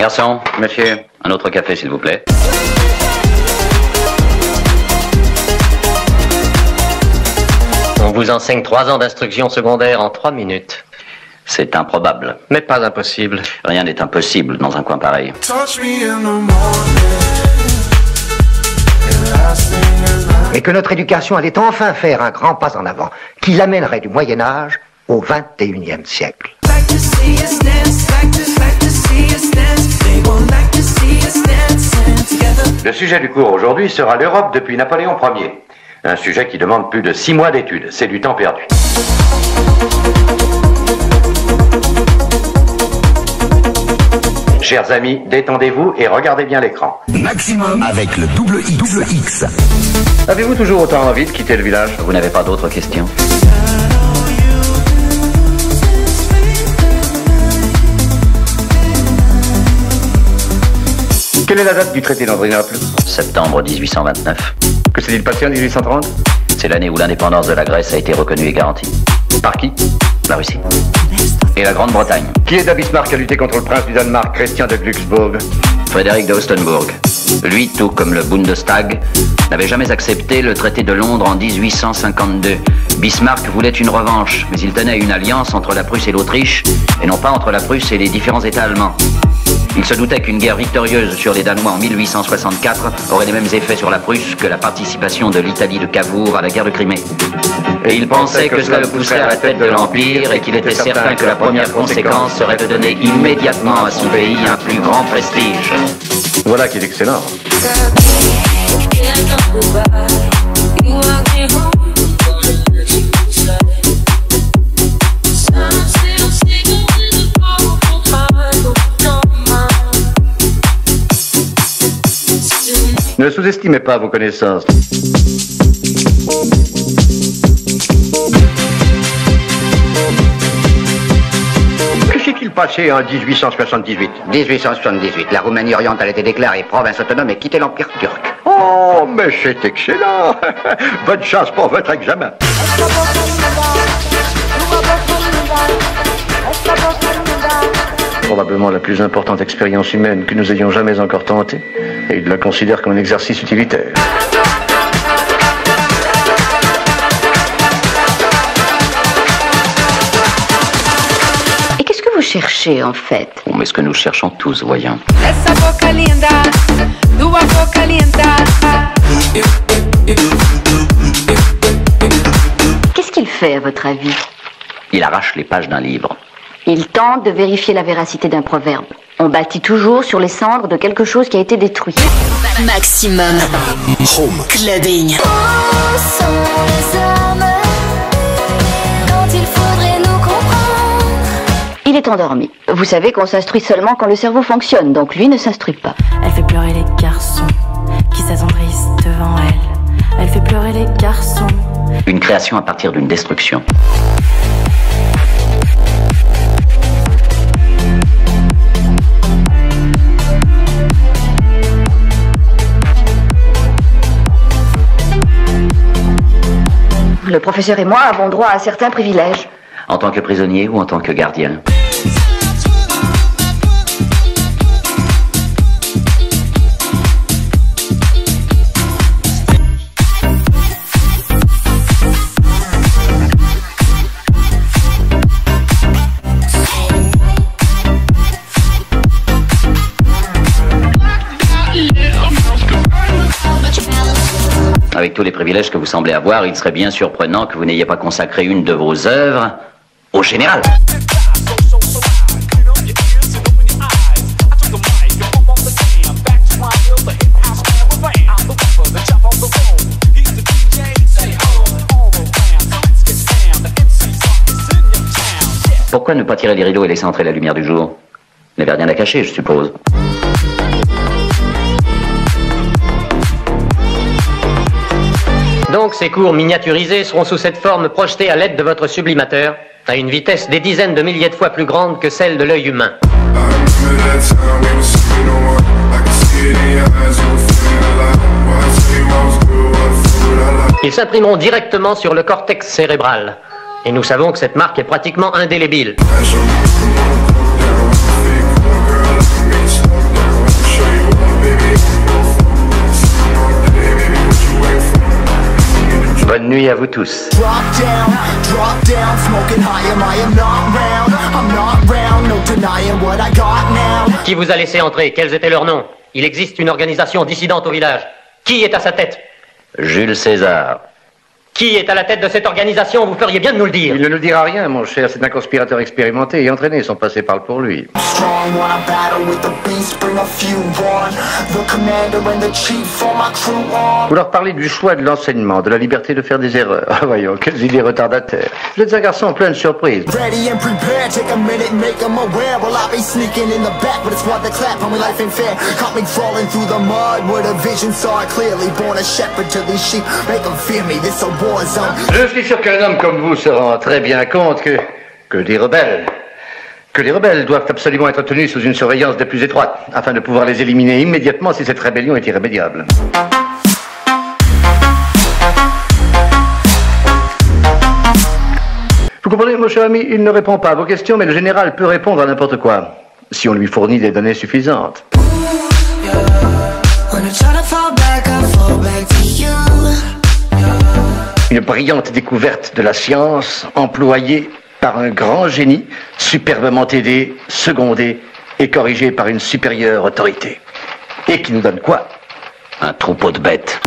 Garçon, monsieur, un autre café s'il vous plaît. On vous enseigne 3 ans d'instruction secondaire en 3 minutes. C'est improbable. Mais pas impossible. Rien n'est impossible dans un coin pareil. Et que notre éducation allait enfin faire un grand pas en avant, qui l'amènerait du Moyen-Âge au XXIe siècle. Le sujet du cours aujourd'hui sera l'Europe depuis Napoléon Ier. Un sujet qui demande plus de 6 mois d'études. C'est du temps perdu. Chers amis, détendez-vous et regardez bien l'écran. Maximum avec le double X. Avez-vous toujours autant envie de quitter le village? Vous n'avez pas d'autres questions? Quelle est la date du traité d'Andrinople? Septembre 1829. Que s'est-il passé en 1830? C'est l'année où l'indépendance de la Grèce a été reconnue et garantie. Par qui? La Russie. Et la Grande-Bretagne. Qui aida Bismarck à lutter contre le prince du Danemark, Christian de Glucksburg? Frédéric d'Austenburg. Lui, tout comme le Bundestag, n'avait jamais accepté le traité de Londres en 1852. Bismarck voulait une revanche, mais il tenait à une alliance entre la Prusse et l'Autriche, et non pas entre la Prusse et les différents États allemands. Il se doutait qu'une guerre victorieuse sur les Danois en 1864 aurait les mêmes effets sur la Prusse que la participation de l'Italie de Cavour à la guerre de Crimée. Et il pensait que cela le pousserait à la tête de l'Empire et qu'il était certain que la première conséquence serait de donner immédiatement à son pays un plus grand prestige. Voilà qui est excellent. Ne sous-estimez pas vos connaissances. Que s'est-il passé en 1878? 1878, la Roumanie orientale a été déclarée province autonome et quitté l'Empire turc. Oh, mais c'est excellent. Bonne chance pour votre examen. Probablement la plus importante expérience humaine que nous ayons jamais encore tentée, et il la considère comme un exercice utilitaire. Et qu'est-ce que vous cherchez en fait? Oh, mais ce que nous cherchons tous, voyons. Qu'est-ce qu'il fait à votre avis? Il arrache les pages d'un livre. Il tente de vérifier la véracité d'un proverbe. On bâtit toujours sur les cendres de quelque chose qui a été détruit. Maximum Home Clubbing. Il est endormi. Vous savez qu'on s'instruit seulement quand le cerveau fonctionne, donc lui ne s'instruit pas. Elle fait pleurer les garçons qui s'attendrissent devant elle. Elle fait pleurer les garçons. Une création à partir d'une destruction. Le professeur et moi avons droit à certains privilèges. En tant que prisonnier ou en tant que gardien? Avec tous les privilèges que vous semblez avoir, il serait bien surprenant que vous n'ayez pas consacré une de vos œuvres au général. Pourquoi ne pas tirer les rideaux et laisser entrer la lumière du jour? Vous n'avez rien à cacher, je suppose. Donc ces cours miniaturisés seront sous cette forme projetés à l'aide de votre sublimateur, à une vitesse des dizaines de milliers de fois plus grande que celle de l'œil humain. Ils s'imprimeront directement sur le cortex cérébral. Et nous savons que cette marque est pratiquement indélébile. Bonne nuit à vous tous. Qui vous a laissé entrer? Quels étaient leurs noms? Il existe une organisation dissidente au village. Qui est à sa tête? Jules César. Qui est à la tête de cette organisation? Vous feriez bien de nous le dire. Il ne nous dira rien, mon cher. C'est un conspirateur expérimenté et entraîné. Son passé parle pour lui. Vous leur parlez du choix de l'enseignement, de la liberté de faire des erreurs. Ah, voyons, quelles idées retardataires. Vous êtes un garçon plein de surprises. Je suis sûr qu'un homme comme vous se rend très bien compte que les rebelles doivent absolument être tenus sous une surveillance des plus étroites, afin de pouvoir les éliminer immédiatement si cette rébellion est irrémédiable. Vous comprenez, mon cher ami, il ne répond pas à vos questions, mais le général peut répondre à n'importe quoi, si on lui fournit des données suffisantes. Une brillante découverte de la science employée par un grand génie, superbement aidé, secondé et corrigé par une supérieure autorité. Et qui nous donne quoi? Un troupeau de bêtes.